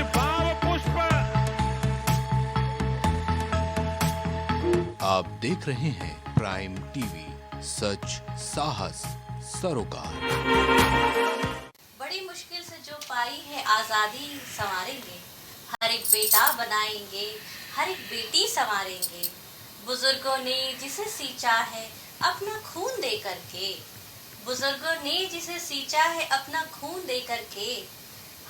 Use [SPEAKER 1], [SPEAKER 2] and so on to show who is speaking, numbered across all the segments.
[SPEAKER 1] भाव पुष्प।
[SPEAKER 2] आप देख रहे हैं प्राइम टीवी, सच साहस सरोकार।
[SPEAKER 3] बड़ी मुश्किल से जो पाई है आजादी संवारेंगे, हर एक बेटा बनाएंगे, हर एक बेटी संवारेंगे। बुजुर्गों ने जिसे सींचा है अपना खून दे करके, बुजुर्गों ने जिसे सींचा है अपना खून दे करके,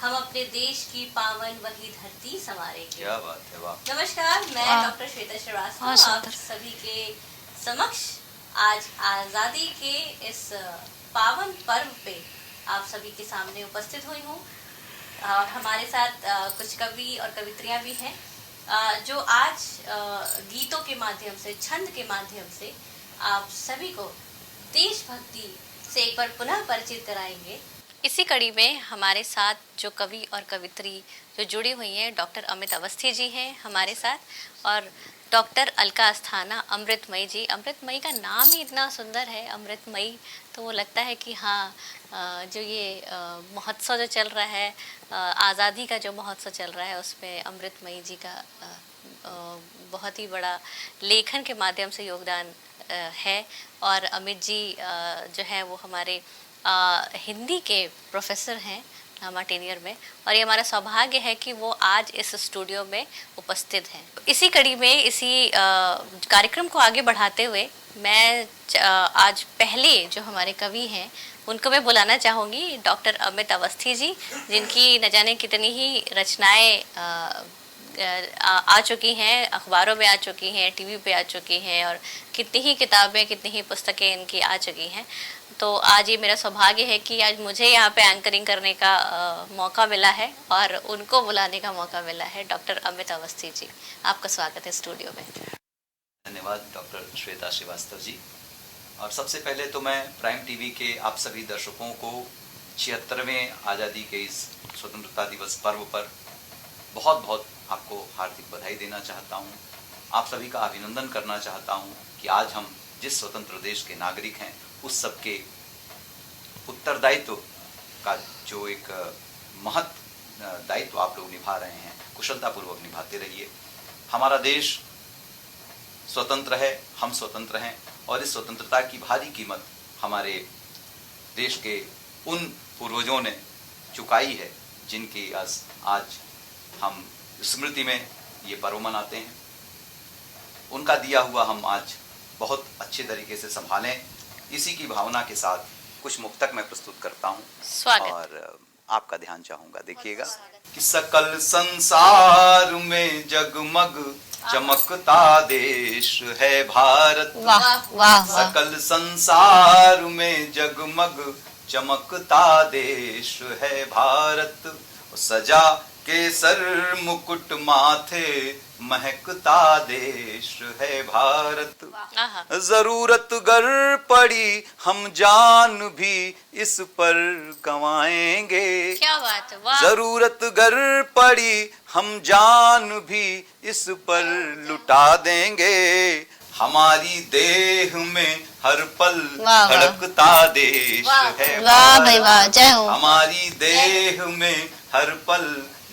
[SPEAKER 3] हम अपने देश की पावन वही धरती संवारेंगे।
[SPEAKER 4] क्या बात है, वाह।
[SPEAKER 3] नमस्कार, मैं डॉक्टर श्वेता श्रीवास्तव आप सभी के समक्ष आज आजादी के इस पावन पर्व पे आप सभी के सामने उपस्थित हुई हूँ। और हमारे साथ कुछ कवि और कवित्रियां भी हैं जो आज गीतों के माध्यम से, छंद के माध्यम से आप सभी को देशभक्ति से एक बार पुनः परिचित कराएंगे। इसी कड़ी में हमारे साथ जो कवि और कवित्री जो जुड़ी हुई हैं, डॉक्टर अमित अवस्थी जी हैं हमारे साथ, और डॉक्टर अलका अस्थाना, अमृतमयी जी। अमृतमयी का नाम ही इतना सुंदर है, अमृतमयी, तो वो लगता है कि हाँ, जो ये महोत्सव जो चल रहा है, आज़ादी का जो महोत्सव चल रहा है, उसमें अमृतमयी जी का बहुत ही बड़ा लेखन के माध्यम से योगदान है। और अमित जी जो है वो हमारे हिंदी के प्रोफेसर हैं लामा टेनियर में, और ये हमारा सौभाग्य है कि वो आज इस स्टूडियो में उपस्थित हैं। इसी कड़ी में, इसी कार्यक्रम को आगे बढ़ाते हुए मैं आज पहले जो हमारे कवि हैं उनको मैं बुलाना चाहूँगी, डॉक्टर अमित अवस्थी जी, जिनकी न जाने कितनी ही रचनाएं आ चुकी हैं, अखबारों में आ चुकी हैं, टीवी पे आ चुकी हैं, और कितनी ही किताबें, कितनी ही पुस्तकें इनकी आ चुकी हैं। तो आज ये मेरा सौभाग्य है कि आज मुझे यहाँ पे एंकरिंग करने का मौका मिला है और उनको बुलाने का मौका मिला है। डॉक्टर अमित अवस्थी जी, आपका स्वागत है स्टूडियो में।
[SPEAKER 4] धन्यवाद डॉक्टर श्वेता श्रीवास्तव जी। और सबसे पहले तो मैं प्राइम टीवी के आप सभी दर्शकों को 76वें आज़ादी के इस स्वतंत्रता दिवस पर्व पर बहुत बहुत आपको हार्दिक बधाई देना चाहता हूँ। आप सभी का अभिनंदन करना चाहता हूँ कि आज हम जिस स्वतंत्र देश के नागरिक हैं, उस सब के उत्तरदायित्व का जो एक महत् दायित्व आप लोग निभा रहे हैं, कुशलतापूर्वक निभाते रहिए। हमारा देश स्वतंत्र है, हम स्वतंत्र हैं, और इस स्वतंत्रता की भारी कीमत हमारे देश के उन पूर्वजों ने चुकाई है, जिनकी आज हम स्मृति में ये पर्व मनाते हैं। उनका दिया हुआ हम आज बहुत अच्छे तरीके से संभालें, इसी की भावना के साथ कुछ मुक्तक मैं प्रस्तुत करता हूँ और आपका ध्यान चाहूंगा। देखिएगा कि सकल संसार में जगमग चमकता देश है भारत।
[SPEAKER 3] वाह वाह।
[SPEAKER 4] सकल संसार में जगमग चमकता देश है भारत। सजा केसर मुकुट माथे महकता देश है भारत। जरूरत गर पड़ी हम जान भी इस पर गंवाएंगे।
[SPEAKER 3] क्या बात है, वाह।
[SPEAKER 4] जरूरत गर पड़ी हम जान भी इस पर लुटा देंगे। हमारी देह में हर पल धड़कता देश है भारत। हमारी देह में हर पल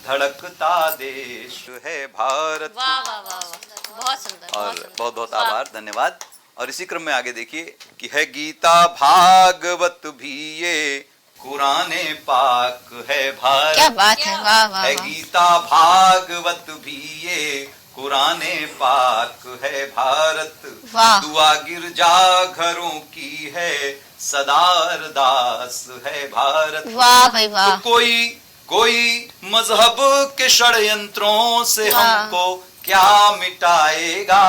[SPEAKER 4] धड़कता देश है भारत।
[SPEAKER 3] वाह वाह वाह, बहुत सुंदर।
[SPEAKER 4] और बहुत बहुत आभार, धन्यवाद। और इसी क्रम में आगे देखिए कि है गीता भागवत भी ये कुराने पाक है भारत।
[SPEAKER 3] क्या बात है, वाह वाह।
[SPEAKER 4] है गीता भागवत भी ये कुराने पाक है भारत। दुआ गिरजा घरों की है सदा अरदास है भारत।
[SPEAKER 3] वाह भाई वाह।
[SPEAKER 4] तो कोई मजहब के षड्यंत्रों से हमको क्या मिटाएगा।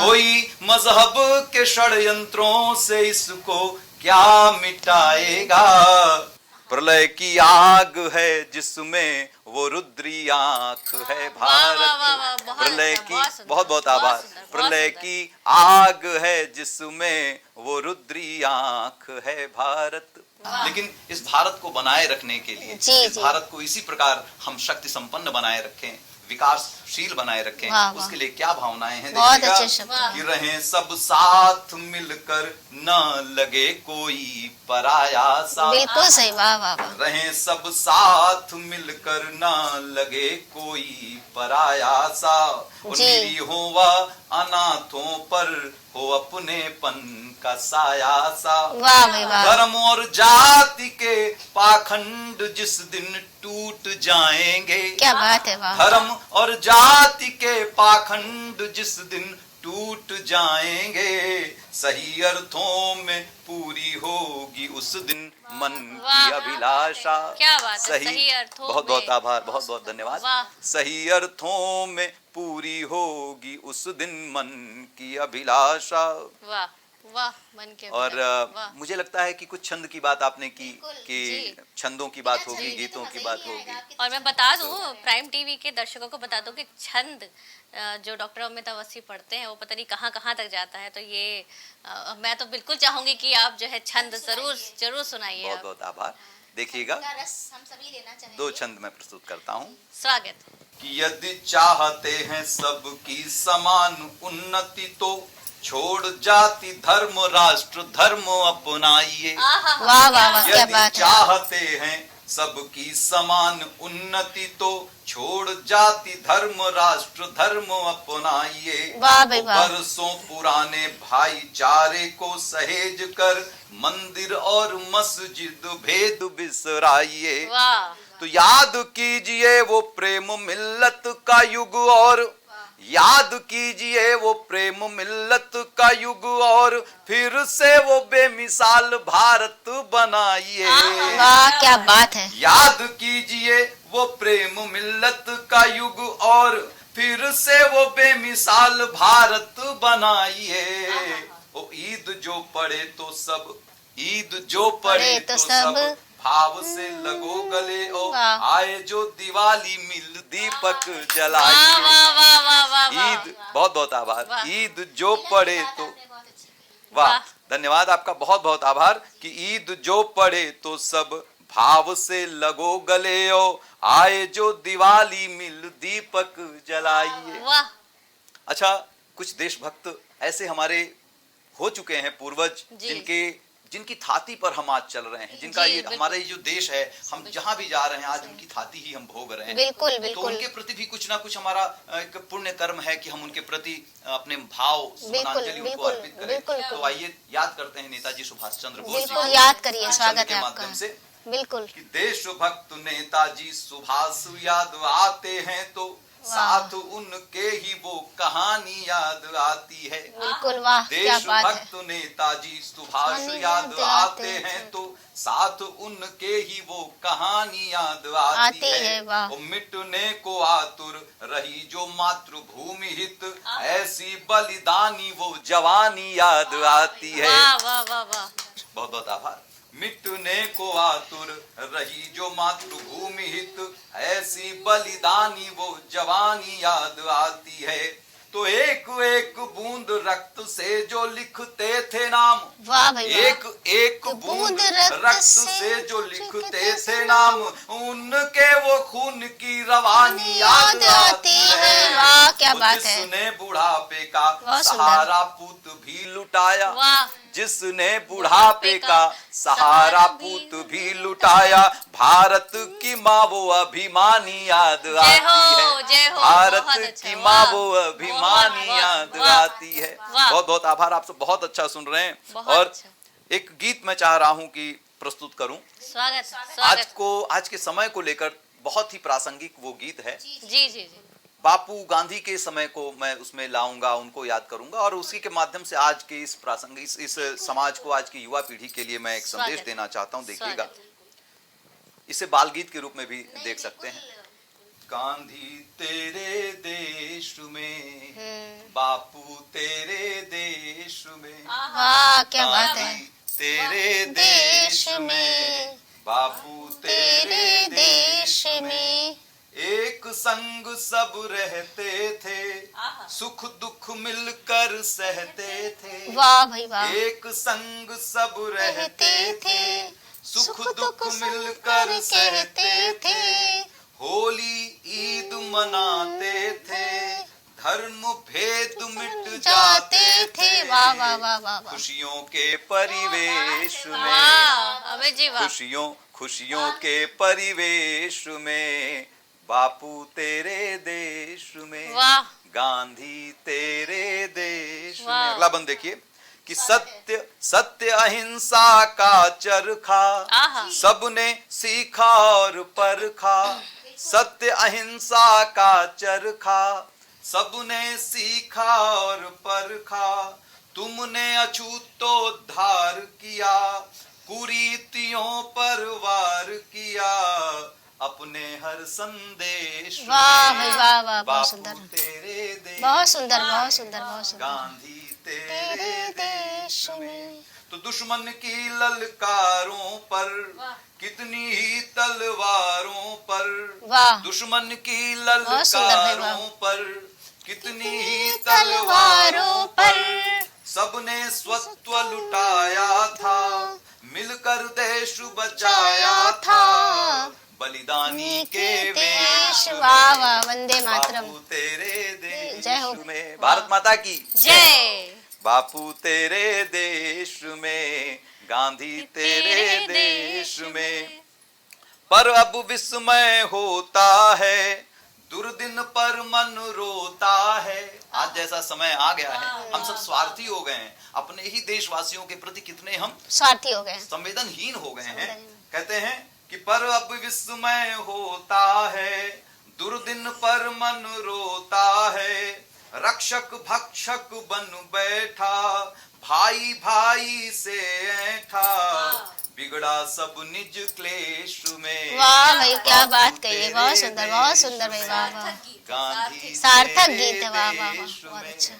[SPEAKER 4] कोई मजहब के षड्यंत्रों से इसको क्या मिटाएगा। प्रलय की आग है जिसमें वो रुद्री आंख है भारत। प्रलय की बहुत बहुत आभार। प्रलय की आग है जिसमें वो रुद्री आंख है भारत। लेकिन इस भारत को बनाए रखने के लिए, इस भारत को इसी प्रकार हम शक्ति संपन्न बनाए रखें, विकासशील बनाए रखें।
[SPEAKER 1] वाह, वाह।
[SPEAKER 4] उसके लिए क्या भावनाएं हैं
[SPEAKER 1] बहुत
[SPEAKER 4] देखिएगा
[SPEAKER 1] अच्छे शब्द।
[SPEAKER 3] वाह।
[SPEAKER 4] कि रहें सब साथ मिलकर, न लगे कोई पराया सा।
[SPEAKER 1] बिल्कुल सही, वाह वाह वाह।
[SPEAKER 4] रहें सब साथ मिलकर, न लगे कोई पराया सा। और
[SPEAKER 1] जी।
[SPEAKER 4] निरीहों व अनाथों पर हो अपनेपन का साया सा।
[SPEAKER 1] वाह भाई वाह।
[SPEAKER 4] धर्म और जाति के पाखंड जिस दिन टूट जाएंगे,
[SPEAKER 1] क्या बात है, वाह।
[SPEAKER 4] धर्म और जाति के पाखंड जिस दिन टूट जाएंगे, सही अर्थों में पूरी होगी उस दिन मन
[SPEAKER 3] वाह।
[SPEAKER 4] की अभिलाषा।
[SPEAKER 3] क्या बात है, सही अर्थों
[SPEAKER 4] बहुत बहुत
[SPEAKER 3] में।
[SPEAKER 4] आभार, बहुत बहुत धन्यवाद।
[SPEAKER 3] वाह।
[SPEAKER 4] सही अर्थों में पूरी होगी उस दिन मन की अभिलाषा।
[SPEAKER 3] वाह वाह, मन के
[SPEAKER 4] और
[SPEAKER 3] वाह।
[SPEAKER 4] मुझे लगता है कि कुछ छंद की बात आपने की कि
[SPEAKER 3] जी।
[SPEAKER 4] छंदों की बात होगी, गीतों की बात होगी।
[SPEAKER 3] और मैं बता दूं, प्राइम टीवी के दर्शकों को बता दूं कि छंद जो डॉक्टर अमित अवस्थी पढ़ते हैं वो पता नहीं कहाँ कहाँ तक जाता है। तो ये मैं तो बिल्कुल चाहूंगी कि आप जो है छंद जरूर सुनाइए।
[SPEAKER 4] बहुत
[SPEAKER 3] आप।
[SPEAKER 4] बहुत आभार। देखिएगा,
[SPEAKER 1] हम सभी लेना चाहेंगे।
[SPEAKER 4] दो छंद मैं प्रस्तुत करता हूँ।
[SPEAKER 3] स्वागत।
[SPEAKER 4] कि यदि चाहते हैं सबकी समान उन्नति तो छोड़ जाति धर्म राष्ट्र धर्म अपनाइए।
[SPEAKER 3] आहा,
[SPEAKER 1] वाह वाह वाह, क्या
[SPEAKER 4] यदि
[SPEAKER 1] बात है।
[SPEAKER 4] चाहते हैं सबकी समान उन्नति तो छोड़ जाति धर्म राष्ट्र धर्म अपनाइए।
[SPEAKER 1] वाह भाई वाह।
[SPEAKER 4] बरसों पुराने भाईचारे को सहेज कर मंदिर और मस्जिद भेद बिसराइए।
[SPEAKER 3] वाह।
[SPEAKER 4] तो याद कीजिए वो प्रेम मिल्लत का युग और याद कीजिए वो प्रेम मिल्लत का युग और फिर से वो बेमिसाल भारत बनाइए।
[SPEAKER 1] वाह क्या बात है।
[SPEAKER 4] याद कीजिए वो प्रेम मिल्लत का युग और फिर से वो बेमिसाल भारत बनाइए। ओ ईद जो पड़े तो सब ईद जो पड़े तो सब भाव से लगो गले ओ
[SPEAKER 1] वाह।
[SPEAKER 4] आए जो दिवाली मिल दीपक
[SPEAKER 3] वाह
[SPEAKER 4] जलाइए।
[SPEAKER 3] वाह वाह वाह वाह वाह।
[SPEAKER 4] ईद, बहुत बहुत आभार।
[SPEAKER 3] वाह।
[SPEAKER 4] ईद जो पड़े तो वाह,
[SPEAKER 3] वाह।
[SPEAKER 4] धन्यवाद आपका, बहुत बहुत आभार। कि ईद जो पड़े तो सब भाव से लगो गले ओ आए जो दिवाली मिल दीपक जलाइए।
[SPEAKER 3] वाह।
[SPEAKER 4] अच्छा, कुछ देशभक्त ऐसे हमारे हो चुके हैं पूर्वज
[SPEAKER 3] जी।
[SPEAKER 4] जिनकी थाती पर हम आज चल रहे हैं, जिनका
[SPEAKER 3] जी,
[SPEAKER 4] ये
[SPEAKER 3] बिल्कुल।
[SPEAKER 4] हमारा ये जो देश है, हम जहां भी जा रहे हैं आज उनकी थाती ही हम भोग रहे हैं।
[SPEAKER 1] बिल्कुल
[SPEAKER 4] तो
[SPEAKER 1] बिल्कुल।
[SPEAKER 4] उनके प्रति भी कुछ ना कुछ हमारा एक पुण्य कर्म है कि हम उनके प्रति अपने भाव श्रद्धांजलि उनको
[SPEAKER 1] बिल्कुल,
[SPEAKER 4] अर्पित करें।
[SPEAKER 1] बिल्कुल।
[SPEAKER 4] तो आइए याद करते हैं नेताजी सुभाष चंद्र बोस जी
[SPEAKER 1] बिल्कुल
[SPEAKER 4] को
[SPEAKER 1] याद करिए,
[SPEAKER 4] इस
[SPEAKER 1] स्वागत
[SPEAKER 4] शब्द के
[SPEAKER 1] है
[SPEAKER 4] माध्यम
[SPEAKER 1] आपका।
[SPEAKER 4] से
[SPEAKER 1] बिल्कुल।
[SPEAKER 4] कि देशभक्त नेताजी सुभाष याद आते हैं तो साथ उनके ही वो कहानी याद आती है।
[SPEAKER 1] बिल्कुल, वाह क्या बात है।
[SPEAKER 4] देशभक्त नेताजी सुभाष
[SPEAKER 1] कहानी
[SPEAKER 4] याद
[SPEAKER 1] याद
[SPEAKER 4] आते
[SPEAKER 1] आते
[SPEAKER 4] हैं
[SPEAKER 1] हैं
[SPEAKER 4] तो साथ उनके ही वो कहानी याद आती है।
[SPEAKER 1] वाह।
[SPEAKER 4] वो मिटने को आतुर रही जो मातृभूमि हित, ऐसी बलिदानी वो जवानी याद आती है।
[SPEAKER 3] वाह वाह वाह वाह।
[SPEAKER 4] बहुत बहुत आभार। मिटने को आतुर रही जो मातृभूमि हित, ऐसी बलिदानी वो जवानी याद आती है। तो एक एक बूंद रक्त से जो लिखते थे नाम,
[SPEAKER 1] वाह भाई वाह।
[SPEAKER 4] एक एक बूंद रक्त से जो लिखते थे नाम, उनके वो खून की रवानी याद आती है।
[SPEAKER 1] वाह क्या बात है।
[SPEAKER 4] जिसने बुढ़ापे का
[SPEAKER 1] बहुत सुंदर।
[SPEAKER 4] सहारा पूत भी लुटाया,
[SPEAKER 3] वाह।
[SPEAKER 4] जिसने बुढ़ापे का सहारा पूत भी लुटाया, भारत की माँ वो अभिमानी याद आती है।
[SPEAKER 3] जय हो,
[SPEAKER 4] भारत
[SPEAKER 3] बहुत अच्छा,
[SPEAKER 4] की माँ
[SPEAKER 3] वाह,
[SPEAKER 4] वो अभिमानी
[SPEAKER 3] वाह,
[SPEAKER 4] याद
[SPEAKER 3] वाह,
[SPEAKER 4] आती है।
[SPEAKER 3] वाह।
[SPEAKER 4] बहुत बहुत आभार, आप सब बहुत अच्छा सुन रहे हैं।
[SPEAKER 3] बहुत
[SPEAKER 4] और
[SPEAKER 3] अच्छा।
[SPEAKER 4] एक गीत मैं चाह रहा हूँ कि प्रस्तुत करूं।
[SPEAKER 3] स्वागत।
[SPEAKER 4] आज के समय को लेकर बहुत ही प्रासंगिक वो गीत है।
[SPEAKER 3] जी जी जी।
[SPEAKER 4] बापू गांधी के समय को मैं उसमें लाऊंगा, उनको याद करूंगा और उसी के माध्यम से आज के इस प्रासंगिक इस समाज को, आज की युवा पीढ़ी के लिए मैं एक संदेश
[SPEAKER 3] स्वागत।
[SPEAKER 4] देना चाहता हूं। देखिएगा,
[SPEAKER 3] स्वागत।
[SPEAKER 4] इसे बाल गीत के रूप में भी देख सकते हैं। गांधी तेरे देश में, बापू तेरे देश में,
[SPEAKER 1] वाह क्या बात है।
[SPEAKER 4] गांधी तेरे देश में, बापू तेरे देश में, एक संग सब रहते थे, सुख दुख मिलकर सहते थे।
[SPEAKER 1] वाह भाई वाह।
[SPEAKER 4] एक संग सब रहते थे, सुख दुख मिलकर सहते थे। होली ईद मनाते धर्म भेद मिट
[SPEAKER 1] जाते थे। वाह वाह वाह वाह वाह
[SPEAKER 4] खुशियों के परिवेश में,
[SPEAKER 1] वाह अमित जी वाह।
[SPEAKER 4] खुशियों के परिवेश में, बापू तेरे देश में,
[SPEAKER 1] वाह
[SPEAKER 4] गांधी तेरे देश में।
[SPEAKER 1] वाह।
[SPEAKER 4] अगला बंद देखिए कि सत्य अहिंसा का चरखा
[SPEAKER 1] आहा।
[SPEAKER 4] सबने सीखा और परखा। सत्य अहिंसा का चरखा सबने सीखा और परखा। तुमने अछूतोद्धार किया, कुरीतियों पर वार किया, अपने हर संदेश में।
[SPEAKER 1] वाह भाई वाह वाह, बहुत
[SPEAKER 4] बापू
[SPEAKER 1] सुंदर
[SPEAKER 4] तेरे देश,
[SPEAKER 1] बहुत सुंदर बहुत सुंदर बहुत सुंदर।
[SPEAKER 4] गांधी तेरे
[SPEAKER 1] तेरे
[SPEAKER 4] देश
[SPEAKER 1] देश
[SPEAKER 4] में।
[SPEAKER 1] में।
[SPEAKER 4] तो दुश्मन की ललकारों पर, कितनी ही तलवारों पर,
[SPEAKER 1] वाह
[SPEAKER 4] दुश्मन की
[SPEAKER 1] बहुत सुंदर भाई, वाह।
[SPEAKER 4] ललकारों पर, कितनी ही तलवारों पर, सबने स्वत्व लुटाया था, मिलकर देश बचाया था, बलिदानी के वेश में।
[SPEAKER 1] वाह वाह वंदे मातरम।
[SPEAKER 4] बापू तेरे
[SPEAKER 1] जय हो।
[SPEAKER 4] देश में, भारत माता की
[SPEAKER 1] जय।
[SPEAKER 4] बापू तेरे देश में, गांधी तेरे देश में। पर अब विस्मय होता है, दुर्दिन पर मन रोता है। आज जैसा समय आ गया है, हम सब स्वार्थी हो गए हैं, अपने ही देशवासियों के प्रति कितने हम
[SPEAKER 1] स्वार्थी हो गए।
[SPEAKER 4] संवेदनहीन हो गए हैं। कहते हैं कि पर अब विस्मय होता है, दुर्दिन पर मन रोता है, रक्षक भक्षक बन बैठा, भाई भाई से ऐठा, बिगड़ा सब निज क्लेश में।
[SPEAKER 1] वाह भाई क्या बात कही है, बहुत सुंदर भाई, वाह वाह।
[SPEAKER 4] गांधी
[SPEAKER 1] सार्थक
[SPEAKER 4] तेरे
[SPEAKER 1] गीत है, वाह वाह वाह,
[SPEAKER 4] देश
[SPEAKER 1] बहुत
[SPEAKER 4] में।
[SPEAKER 1] अच्छा।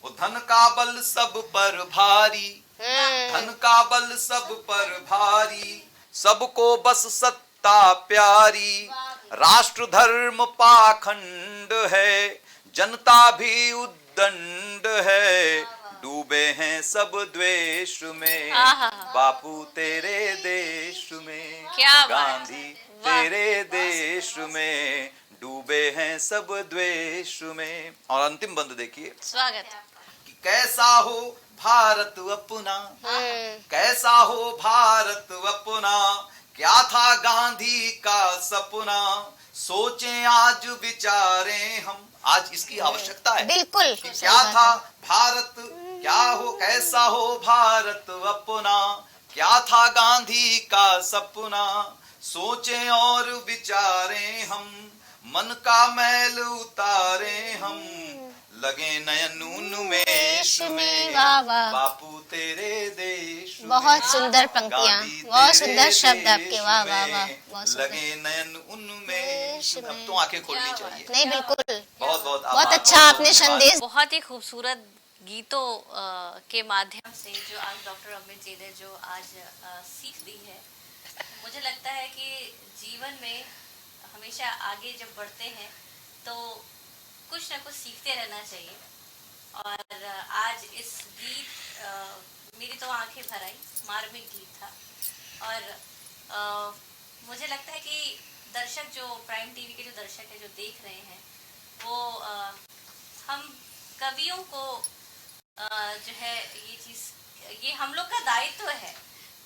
[SPEAKER 4] वो धन का बल सब पर भारी, धन का बल सब पर भारी, सबको बस सत्ता प्यारी, राष्ट्र धर्म पाखंड है, जनता भी उद्दंड है, डूबे हैं सब द्वेष में।
[SPEAKER 1] आहा।
[SPEAKER 4] बापू तेरे देश में,
[SPEAKER 1] क्या बात।
[SPEAKER 4] गांधी तेरे देश में, डूबे हैं सब द्वेष में। और अंतिम बंद देखिए
[SPEAKER 1] स्वागत।
[SPEAKER 4] कि कैसा हो भारत अपना, कैसा हो भारत अपना, क्या था गांधी का सपना, सोचें आज विचारें हम। आज इसकी आवश्यकता है।
[SPEAKER 1] बिल्कुल
[SPEAKER 4] कि क्या था भारत, क्या हो, कैसा हो भारत अपना, क्या था गांधी का सपना, सोचें और विचारें हम, मन का मैल उतारें हम, लगे नयन उन्मेष में।
[SPEAKER 1] वाह वाह,
[SPEAKER 4] बापू तेरे देश में,
[SPEAKER 1] बहुत सुंदर पंक्तियां,
[SPEAKER 4] गांधी
[SPEAKER 1] बहुत
[SPEAKER 4] तेरे
[SPEAKER 1] सुंदर शब्द आपके,
[SPEAKER 4] देश
[SPEAKER 1] वाह वाह
[SPEAKER 4] में,
[SPEAKER 1] वाह, बहुत सुंदर।
[SPEAKER 4] लगे नयन उन्मेष में। अब तो आंखें खोलनी चाहिए।
[SPEAKER 1] नहीं बिल्कुल,
[SPEAKER 4] बहुत बहुत
[SPEAKER 1] बहुत
[SPEAKER 4] आभार,
[SPEAKER 1] अच्छा
[SPEAKER 4] बहुत
[SPEAKER 1] आपने
[SPEAKER 4] बहुत धन्यवाद।
[SPEAKER 1] संदेश।
[SPEAKER 3] बहुत ही खूबसूरत गीतों के माध्यम से जो आज डॉक्टर अमित जी ने जो आज सीख दी है, मुझे लगता है कि जीवन में हमेशा आगे जब बढ़ते हैं तो कुछ ना कुछ सीखते रहना चाहिए। और आज इस गीत मेरी तो आंखें भर आई, मार्मिक गीत था। और मुझे लगता है कि दर्शक जो प्राइम टीवी के जो दर्शक है, जो देख रहे हैं, वो हम कवियों को जो है ये चीज़, ये हम लोग का दायित्व है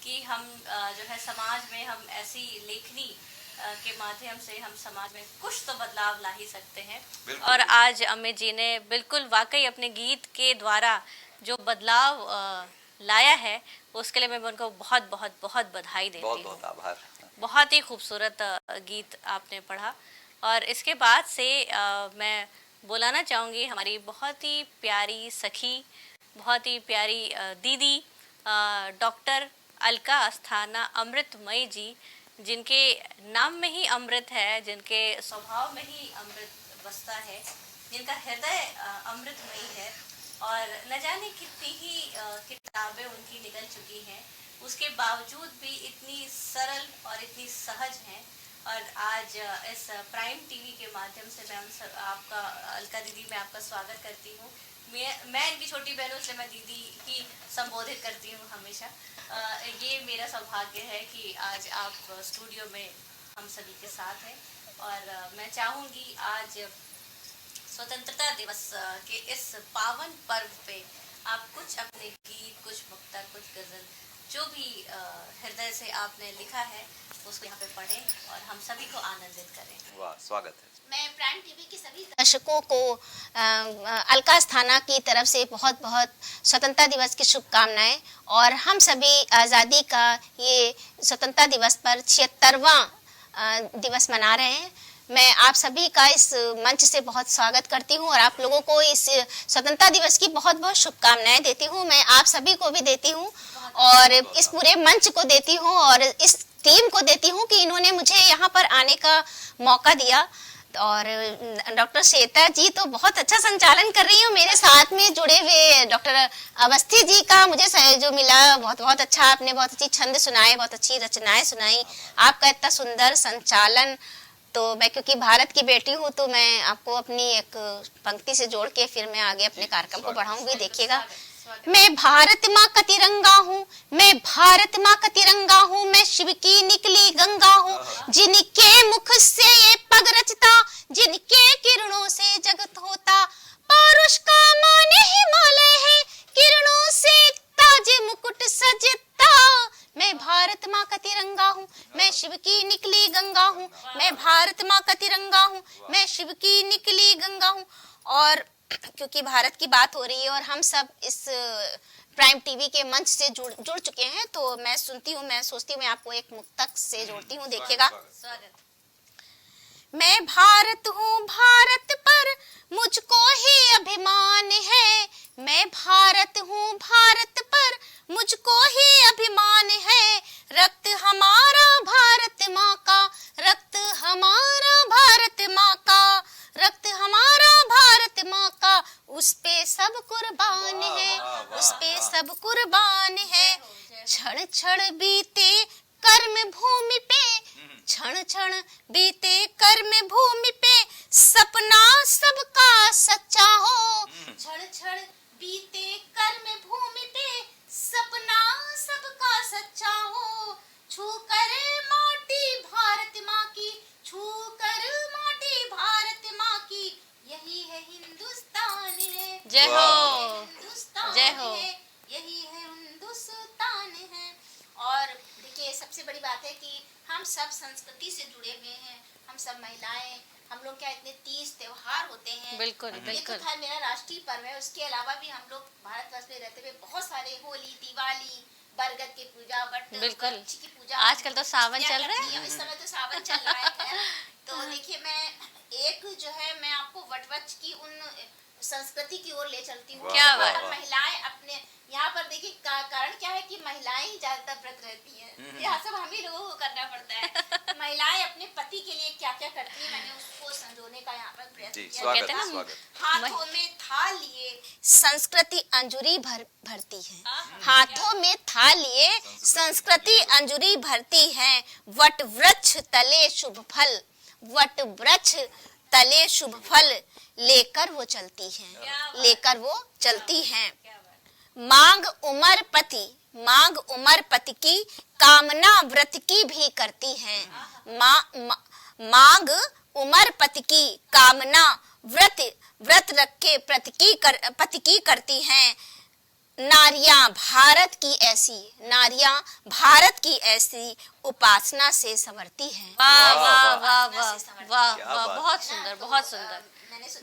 [SPEAKER 3] कि हम जो है समाज में हम ऐसी लेखनी के माध्यम से हम समाज में कुछ तो बदलाव ला ही सकते हैं। और आज अमित जी ने बिल्कुल वाकई अपने गीत के द्वारा जो बदलाव लाया है, उसके लिए मैं उनको बहुत बहुत बहुत बधाई देती हूँ।
[SPEAKER 4] बहुत बहुत आभार।
[SPEAKER 3] बहुत ही खूबसूरत गीत आपने पढ़ा। और इसके बाद से मैं बुलाना चाहूँगी हमारी बहुत ही प्यारी सखी, बहुत ही प्यारी दीदी डॉक्टर अलका अस्थाना अमृतमयी जी, जिनके नाम में ही अमृत है, जिनके स्वभाव में ही अमृत बसता है, जिनका हृदय अमृतमयी है। और न जाने कितनी ही किताबें उनकी निकल चुकी हैं, उसके बावजूद भी इतनी सरल और इतनी सहज हैं। और आज इस प्राइम टीवी के माध्यम से मैं आपका अलका दीदी, मैं आपका स्वागत करती हूँ। मैं इनकी छोटी बहन हूँ, इसलिए मैं दीदी ही संबोधित करती हूँ हमेशा। ये मेरा सौभाग्य है कि आज आप स्टूडियो में हम सभी के साथ हैं। और मैं चाहूँगी आज स्वतंत्रता दिवस के इस पावन पर्व पे आप कुछ अपने गीत, कुछ मुक्तक, कुछ गजल, जो भी हृदय से आपने लिखा है उसको यहाँ पे पढ़ें और हम सभी को आनंदित करें।
[SPEAKER 4] वाह, स्वागत है।
[SPEAKER 1] मैं प्राइम टीवी के सभी दर्शकों को अलका स्थाना की तरफ से बहुत बहुत स्वतंत्रता दिवस की शुभकामनाएं, और हम सभी आज़ादी का ये स्वतंत्रता दिवस पर 76वां दिवस मना रहे हैं। मैं आप सभी का इस मंच से बहुत स्वागत करती हूं और आप लोगों को इस स्वतंत्रता दिवस की बहुत बहुत शुभकामनाएं देती हूं। मैं आप सभी को भी देती हूं और इस पूरे मंच को देती हूं और इस टीम को देती हूं कि इन्होंने मुझे यहाँ पर आने का मौका दिया। और डॉक्टर श्वेता जी तो बहुत अच्छा संचालन कर रही हूँ, मेरे साथ में जुड़े हुए डॉक्टर अवस्थी जी का मुझे जो मिला बहुत बहुत अच्छा, आपने बहुत अच्छी छंद सुनाए, बहुत अच्छी रचनाएं सुनाई, आपका इतना सुंदर संचालन। तो मैं क्योंकि भारत की बेटी हूँ तो मैं आपको अपनी एक पंक्ति से जोड़ के फिर मैं आगे अपने कार्यक्रम को बढ़ाऊंगी, देखिएगा। मैं भारत माँ का तिरंगा हूँ, मैं भारत माँ का तिरंगा हूँ, मैं शिव की निकली गंगा हूँ, जिनके मुख से ये पग रचता, जिनके किरणों से जगत होता, पौरुष का मान हिमालय है, किरणों से ताज मुकुट सजता। मैं भारत माँ का तिरंगा हूँ, मैं शिव की निकली गंगा हूँ, मैं भारत माँ का तिरंगा हूँ, मैं शिव की निकली गंगा हूँ। और क्योंकि भारत की बात हो रही है और हम सब इस प्राइम टीवी के मंच से जुड़ चुके हैं, तो मैं सोचती हूँ मैं आपको एक मुक्तक से जोड़ती हूँ, देखिएगा। मैं भारत हूँ, भारत पर मुझको ही अभिमान है, मैं भारत हूँ, भारत पर मुझको ही अभिमान है, रक्त हमारा भारत माँ का, रक्त हमारा भारत माँ का, रक्त हमारा भारत माँ का, उस पे सब कुर्बान है, उस पे सब कुर्बान है। क्षण क्षण बीते कर्म भूमि पे, क्षण क्षण बीते कर्म भूमि पे, सपना सबका सच्चा हो, क्षण क्षण बीते कर्म भूमि पे, सपना सबका सच्चा हो। छू कर माटी भारत माँ की, छू कर माटी भारत माँ की, यही है हिंदुस्तान है,
[SPEAKER 3] जय हो,
[SPEAKER 1] हिंदुस्तान
[SPEAKER 3] जय हो,
[SPEAKER 1] है, यही है हिंदुस्तान है। और देखिए सबसे बड़ी बात है कि हम सब संस्कृति से जुड़े हुए हैं, हम सब महिलाएं, हम लोग क्या इतने तीज त्योहार होते हैं।
[SPEAKER 3] बिल्कुल
[SPEAKER 1] ये
[SPEAKER 3] बिल्कुल।
[SPEAKER 1] तो था मेरा राष्ट्रीय पर्व है, उसके अलावा भी हम लोग भारतवर्ष में रहते हुए बहुत सारे होली, दिवाली, बरगद की पूजा,
[SPEAKER 3] बिल्कुल।
[SPEAKER 1] वृक्ष की पूजा,
[SPEAKER 3] आजकल तो सावन चल रहा है,
[SPEAKER 1] इस समय तो सावन चल रहा है खैर। तो देखिए मैं एक जो है मैं आपको वटवृक्ष की उन संस्कृति की ओर ले चलती हूँ।
[SPEAKER 3] क्या बात
[SPEAKER 1] और महिलाएं अपने यहाँ पर देखिए कारण क्या है कि महिलाएं ही ज्यादातर व्रत रहती हैं, यह सब हम ही लोगों को करना पड़ता है। महिलाएं अपने पति के लिए क्या क्या करती है, मैंने उसको संजोने का यहाँ पर प्रयत्न किया।
[SPEAKER 4] स्वागत,
[SPEAKER 3] ना,
[SPEAKER 4] स्वागत।
[SPEAKER 1] हाथों में थाल लिए संस्कृति अंजुरी भरती है, हाथों में थाल लिए संस्कृति अंजुरी भरती है, वट वृक्ष तले शुभ फल, वट वृक्ष तले शुभ फल लेकर वो चलती हैं, लेकर वो चलती हैं। मांग उमर पति, मांग उमर पति की, कामना व्रत की भी करती हैं। मांग उमर पति की, कामना व्रत रखे पति की करती हैं। नारियां भारत की ऐसी, नारियां भारत की ऐसी उपासना से संवरती हैं।
[SPEAKER 3] वाह वाह वाह वाह वाह वाह, बहुत सुंदर, बहुत सुंदर,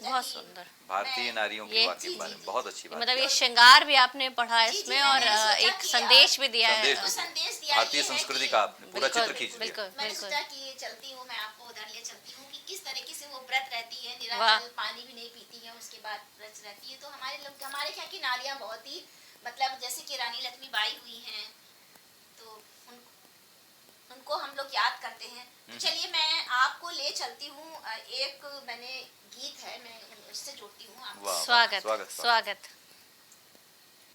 [SPEAKER 3] बहुत सुंदर।
[SPEAKER 4] भारतीय नारियों की
[SPEAKER 3] ये
[SPEAKER 4] वाकई बहुत अच्छी बात।
[SPEAKER 3] मतलब ये श्रृंगार भी आपने पढ़ा है इसमें और एक संदेश भी दिया है।
[SPEAKER 1] संदेश दिया
[SPEAKER 4] भारतीय संस्कृति का आपने पूरा चित्र खींच दिया।
[SPEAKER 3] बिल्कुल
[SPEAKER 1] मैंने
[SPEAKER 3] बिल्कुल।
[SPEAKER 1] सोचा कि चलती हूँ मैं आपको उधर ले चलती हूँ कि किस तरीके से वो व्रत रहती है,
[SPEAKER 3] वाह।
[SPEAKER 1] निराजल पानी भी नहीं पीती है, उसके बाद व्रत रहती है। तो हमारे क्या की नारियां बहुत ही मतलब जैसे कि रानी लक्ष्मीबाई हुई हैं, तो उनको हम लोग याद करते हैं। तो चलिए मैं आपको ले चलती हूँ, एक मैंने गीत है, मैं उससे जोड़ती हूँ आपको।
[SPEAKER 3] स्वागत स्वागत।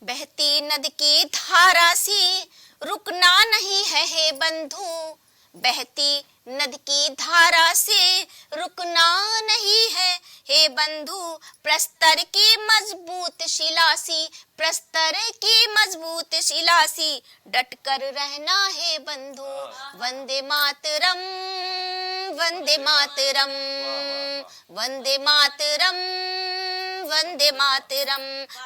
[SPEAKER 1] बहती नदी की धारा सी रुकना नहीं है हे बंधु, बहती नदी की धारा से रुकना नहीं है हे बंधु, प्रस्तर की मजबूत शिलासी, प्रस्तर की मजबूत शिलासी, डटकर रहना है बंधु। वंदे मातरम, वंदे मातरम, वंदे मातरम, वंदे मातरम।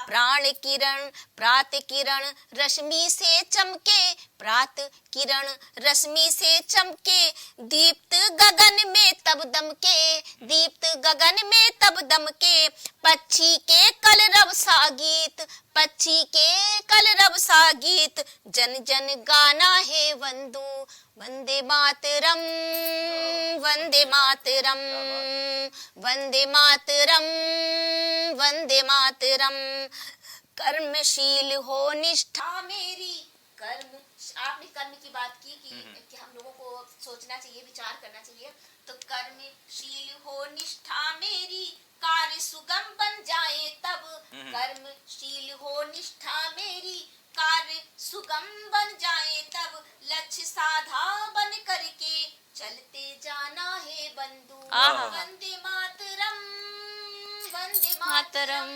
[SPEAKER 1] प्राण किरण प्रात किरण रश्मि से चमके, प्रात किरण रश्मि से चमके, दीप्त गगन में तब दमके, दीप्त गगन में तब दमके। पक्षी के कलरव सा गीत, पक्षी के कलरव सा गीत, जन जन गाना है वंदू। वंदे मातरम, वंदे मातरम, वंदे मातरम, वंदे मातरम। कर्मशील हो निष्ठा मेरी, कर्म, आपने कर्म की बात की कि हम लोगों को सोचना चाहिए, विचार करना चाहिए। तो कर्मशील हो निष्ठा मेरी, कार्य सुगम बन जाए तब। कर्मशील हो निष्ठा मेरी, कार्य सुगम बन जाए तब। लक्ष्य साधा बन करके चलते जाना है बंधु। वंदे मातरम, वंदे मातरम,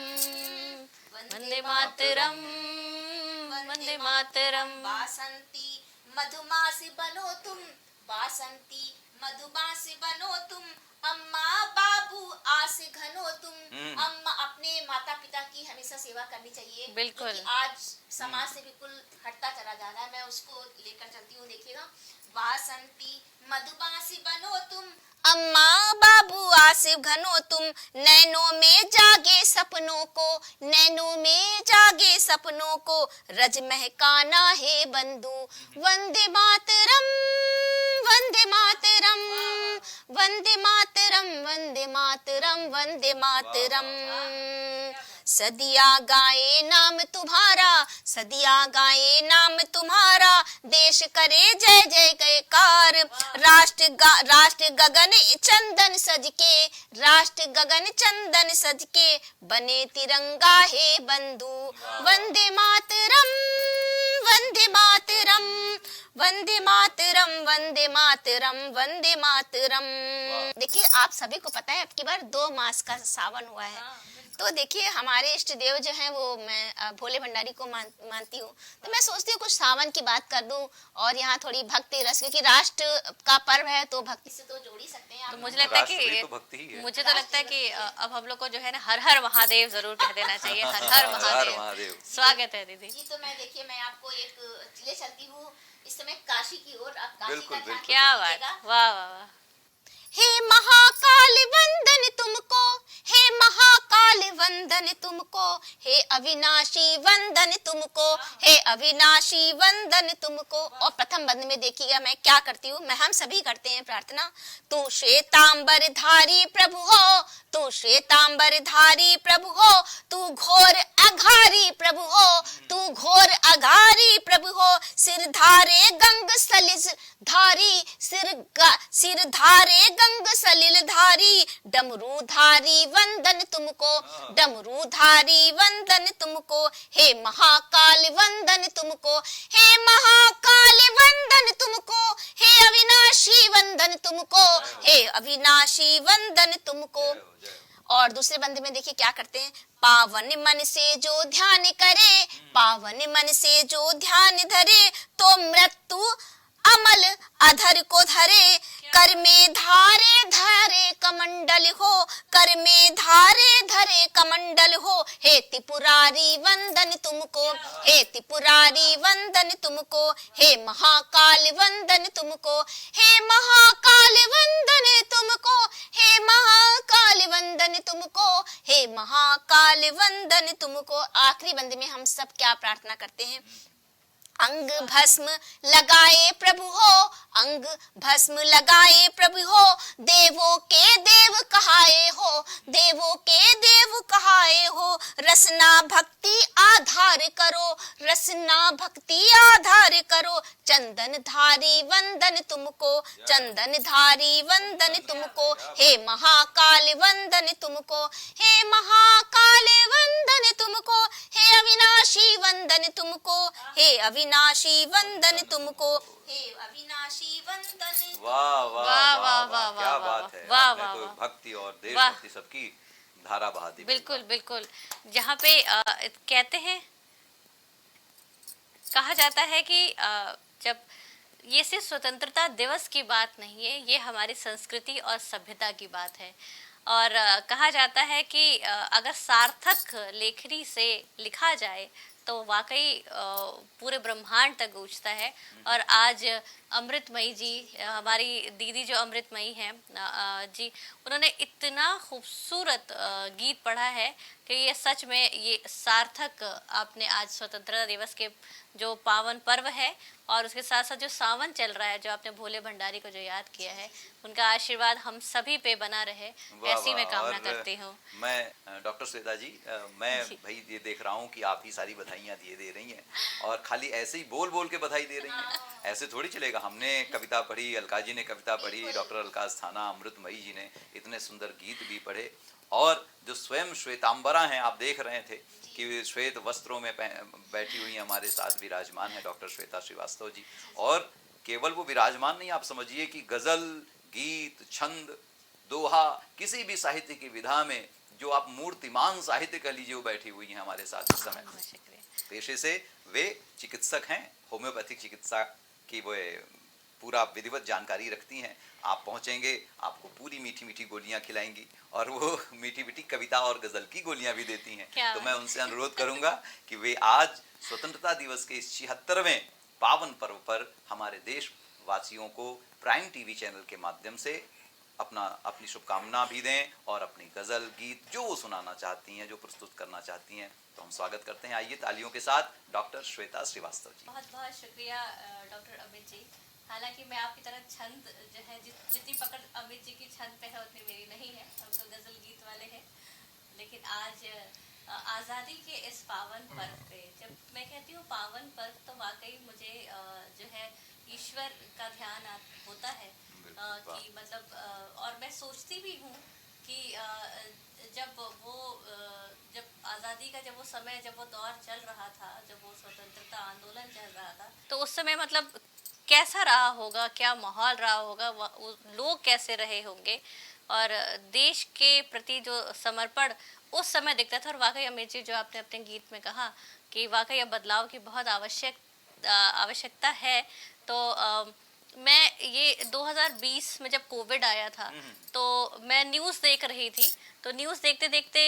[SPEAKER 3] वंदे मातरम, वंदे मातरम।
[SPEAKER 1] बासंती मधुमासी बनो तुम, बासंती मधुमासी बनो तुम। अम्मा बाबू आस घनो तुम। अम्मा, अपने माता पिता की हमेशा सेवा करनी चाहिए।
[SPEAKER 3] बिल्कुल।
[SPEAKER 1] क्योंकि आज समाज से बिल्कुल हटता चला जा रहा है। मैं उसको लेकर चलती हूँ, देखिएगा। बासंती मधुमासी बनो तुम, अम्मा बाबू आसिफ घनो तुम। नैनों में जागे सपनों को, नैनों में जागे सपनों को, रज महकाना है बंधु। वंदे मातरम, वंदे मातरम, वंदे मातरम, वंदे मातरम, वंदे मातरम। सदिया गाए नाम तुम्हारा, सदिया गाए नाम तुम्हारा, देश करे जय जय जयकार। राष्ट्र गगन चंदन सज के, राष्ट्र गगन चंदन सज के, बने तिरंगा है बंधु। वंदे मातरम, वंदे मातरम, वंदे मातरम, वंदे मातरम, वंदे मातरम। देखिए, आप सभी को पता है अब की बार 2 मास का सावन हुआ है। तो देखिए, हमारे इष्ट देव जो हैं वो मैं भोले भंडारी को मानती हूँ। तो मैं सोचती हूँ कुछ सावन की बात कर दूं और यहाँ थोड़ी भक्ति रस, क्योंकि राष्ट्र का पर्व है तो भक्ति से तो जोड़ ही सकते हैं आप।
[SPEAKER 3] तो मुझे लगता है कि मुझे तो लगता है कि अब हम लोग को जो है ना हर हर महादेव जरूर कह देना चाहिए। हर हर महादेव। स्वागत है दीदी
[SPEAKER 1] जी। तो मैं देखिए, मैं आपको एक ले चलती हूँ इस समय काशी की ओर। आप काशी
[SPEAKER 4] बिल्कुल,
[SPEAKER 1] का ध्यान
[SPEAKER 3] क्या बात,
[SPEAKER 1] रखिएगा।
[SPEAKER 3] वाह वाह वाह।
[SPEAKER 1] हे महाकाल वंदन तुमको, हे महाकाल वंदन तुमको, हे अविनाशी वंदन तुमको, हे अविनाशी वंदन तुमको। और प्रथम बंद में देखिएगा मैं क्या करती हूँ, मैं हम सभी करते हैं प्रार्थना। तू श्वेतांबर धारी प्रभु हो, तू श्वेतांबर धारी प्रभु हो, तू घोर अघारी प्रभु हो, तू घोर अघारी प्रभु हो। सिर धारे गंग सलिल धारी, सिर धारे गंग सलिल धारी, डमरू धारी वंदन तुमको, डमरू धारी वंदन तुमको। हे महाकाल वंदन तुमको, हे महाकाल वंदन तुमको, हे अविनाशी वंदन तुमको, हे अविनाशी वंदन तुमको। और दूसरे बंदे में देखिए क्या करते हैं। पावन मन से जो ध्यान करे, पावन मन से जो ध्यान धरे, तो मृत्यु अमल अधर को धरे। कर में धारे धरे कमंडल हो, कर में धारे धरे कमंडल हो। हे त्रिपुरारी वंदन तुमको, हे त्रिपुरारी वंदन तुमको, हे महाकाल वंदन तुमको, हे महाकाल वंदन तुमको, हे महाकाल वंदन तुमको, हे महाकाल वंदन तुमको। आखिरी बंदे में हम सब क्या प्रार्थना करते हैं। अंग भस्म लगाए प्रभु हो, अंग भस्म लगाए प्रभु हो, देवों के देव कहाए हो, देवों के देव कहाए हो। रसना भक्ति आधार करो, रसना भक्ति आधार करो। चंदन धारी वंदन तुमको, चंदन धारी वंदन तुमको, हे महाकाल वंदन तुमको, हे महाकाल वंदन तुमको, हे अविनाशी वंदन तुमको, हे अविनाशी वंदन तुमको, हे अविनाशी वंदन।
[SPEAKER 4] वाह वाह वाह वाह, क्या बात है।
[SPEAKER 3] वाह
[SPEAKER 4] आपने
[SPEAKER 3] वाह
[SPEAKER 4] तो
[SPEAKER 3] वाह।
[SPEAKER 4] भक्ति और देशभक्ति सबकी धारा बहा दी।
[SPEAKER 3] बिल्कुल बिल्कुल। जहाँ पे कहते हैं, कहा जाता है कि जब ये सिर्फ स्वतंत्रता दिवस की बात नहीं है, ये हमारी संस्कृति और सभ्यता की बात है। और कहा जाता है कि अगर सार्थक लेखनी से लिखा जाए तो वाकई पूरे ब्रह्मांड तक गूंजता है। और आज अमृतमयी जी, हमारी दीदी जो अमृतमयी हैं जी, उन्होंने इतना खूबसूरत गीत पढ़ा है कि ये सच में ये सार्थक आपने आज स्वतंत्रता दिवस के जो पावन पर्व है और उसके साथ साथ जो सावन चल रहा है, जो आपने भोले भंडारी को जो याद किया है, उनका आशीर्वाद हम सभी पे बना रहे, ऐसी मैं कामना करती हूँ।
[SPEAKER 4] मैं डॉक्टर श्वेता जी, मैं भाई ये देख रहा हूँ कि आप ही सारी बधाइयाँ दे रही हैं और खाली ऐसे ही बोल बोल के बधाई दे रही हैं, ऐसे थोड़ी चलेगा। हमने कविता पढ़ी, अलका जी ने कविता पढ़ी, डॉक्टर अलका अस्थाना, अमृतमयी जी ने इतने सुंदर गीत भी पढ़े, और जो स्वयं श्वेतांबरा हैं, आप देख रहे थे कि श्वेत वस्त्रों में बैठी हुई हमारे साथ विराजमान है डॉक्टर श्वेता श्रीवास्तव जी। और केवल वो विराजमान नहीं, आप समझिए कि गजल, गीत, छंद, दोहा, किसी भी साहित्य की विधा में जो आप मूर्तिमान साहित्य कह लीजिए, वो बैठी हुई हैं हमारे साथ इस समय। पेशे से वे चिकित्सक हैं, होम्योपैथिक चिकित्सा की वो पूरा विधिवत जानकारी रखती हैं। आप पहुंचेंगे, आपको पूरी मीठी मीठी गोलियां खिलाएंगी और वो मीठी मीठी कविता और गजल की गोलियां भी देती हैं। तो मैं उनसे अनुरोध करूंगा कि वे आज स्वतंत्रता दिवस के इस 76वें पावन पर्व पर हमारे देशवासियों को प्राइम टीवी चैनल के माध्यम से अपनी शुभकामना भी दें और अपनी गजल, गीत जो वो सुनाना चाहती हैं, जो प्रस्तुत करना चाहती हैं। तो हम स्वागत करते हैं, आइए तालियों के साथ, डॉक्टर श्वेता श्रीवास्तव जी।
[SPEAKER 3] बहुत बहुत शुक्रिया डॉक्टर अमित जी। हालांकि मैं आपकी तरह छंद जो है जितनी पकड़ अमित जी की छंद पे है उतनी मेरी नहीं है, हम तो गजल गीत वाले हैं। लेकिन आज आज़ादी के इस पावन पर्व पे, जब मैं कहती हूँ पावन पर्व, तो वाकई मुझे जो है ईश्वर का ध्यान होता है कि मतलब, और मैं सोचती भी हूँ कि जब आज़ादी का जब वो समय, जब वो दौर चल रहा था, जब वो स्वतंत्रता आंदोलन चल रहा था, तो उस समय मतलब कैसा रहा होगा, क्या माहौल रहा होगा, लोग कैसे रहे होंगे, और देश के प्रति जो समर्पण उस समय दिखता था। और वाकई अमित जी, जो आपने अपने गीत में कहा कि वाकई अब बदलाव की बहुत आवश्यकता है, तो मैं ये 2020 में जब कोविड आया था, तो मैं न्यूज़ देख रही थी, तो न्यूज़ देखते देखते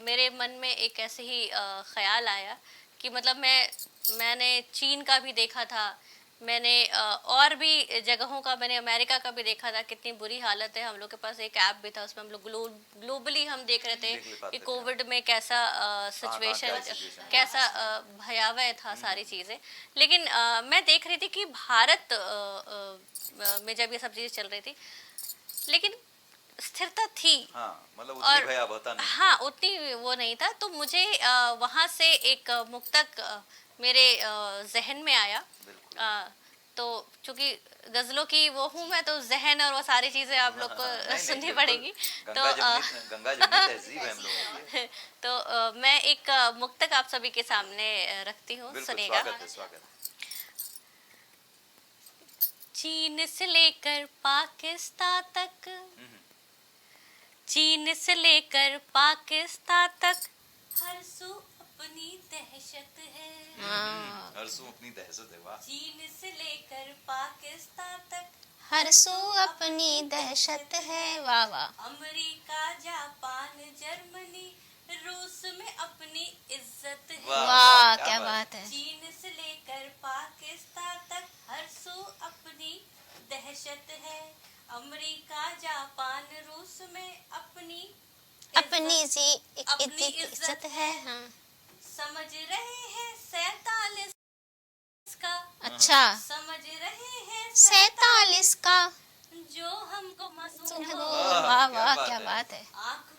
[SPEAKER 3] मेरे मन में एक ऐसे ही ख्याल आया कि मतलब मैंने चीन का भी देखा था, मैंने और भी जगहों का, मैंने अमेरिका का भी देखा था, कितनी बुरी हालत है। हम लोग के पास एक ऐप भी था, उसमें हम लोग ग्लोबली हम देख रहे थे कि कोविड में कैसा सिचुएशन, कैसा भयावह था सारी चीज़ें। लेकिन मैं देख रही थी कि भारत में जब ये सब चीज़ें चल रही थी, लेकिन स्थिरता थी,
[SPEAKER 4] मतलब उतनी भयावहता नहीं,
[SPEAKER 3] हाँ उतनी वो नहीं था। तो मुझे वहाँ से एक मुक्तक मेरे जहन में आया, तो चूंकि गजलों की वो हूँ मैं, तो जहन और वो सारी चीजें आप लोग को सुननी पड़ेगी। तो
[SPEAKER 4] गंगा जमुनी तहजीब है हम लोगों की।
[SPEAKER 3] तो मैं एक मुक्तक आप सभी के सामने रखती हूँ, सुनिएगा।
[SPEAKER 4] स्वागत।
[SPEAKER 3] चीन से लेकर पाकिस्तान तक, चीन से लेकर पाकिस्तान तक, हर सू अपनी दहशत है,
[SPEAKER 4] हर सू अपनी दहशत है। वाह।
[SPEAKER 3] चीन से लेकर पाकिस्तान तक,
[SPEAKER 1] हर सू अपनी दहशत है। वाह वाह।
[SPEAKER 3] अमेरिका, जापान, जर्मनी, रूस में अपनी इज्जत है।
[SPEAKER 1] वाह, क्या बात है।
[SPEAKER 3] चीन से लेकर पाकिस्तान तक, हर सू अपनी दहशत है। अमेरिका, जापान, रूस में अपनी
[SPEAKER 1] इज्जत है। हाँ।
[SPEAKER 3] समझ रहे हैं 47 का,
[SPEAKER 1] अच्छा,
[SPEAKER 3] समझ रहे हैं
[SPEAKER 1] 47 का,
[SPEAKER 3] जो हमको मासूम
[SPEAKER 1] हो।
[SPEAKER 3] हो।
[SPEAKER 1] वाह वाह, क्या बात है।
[SPEAKER 3] आँख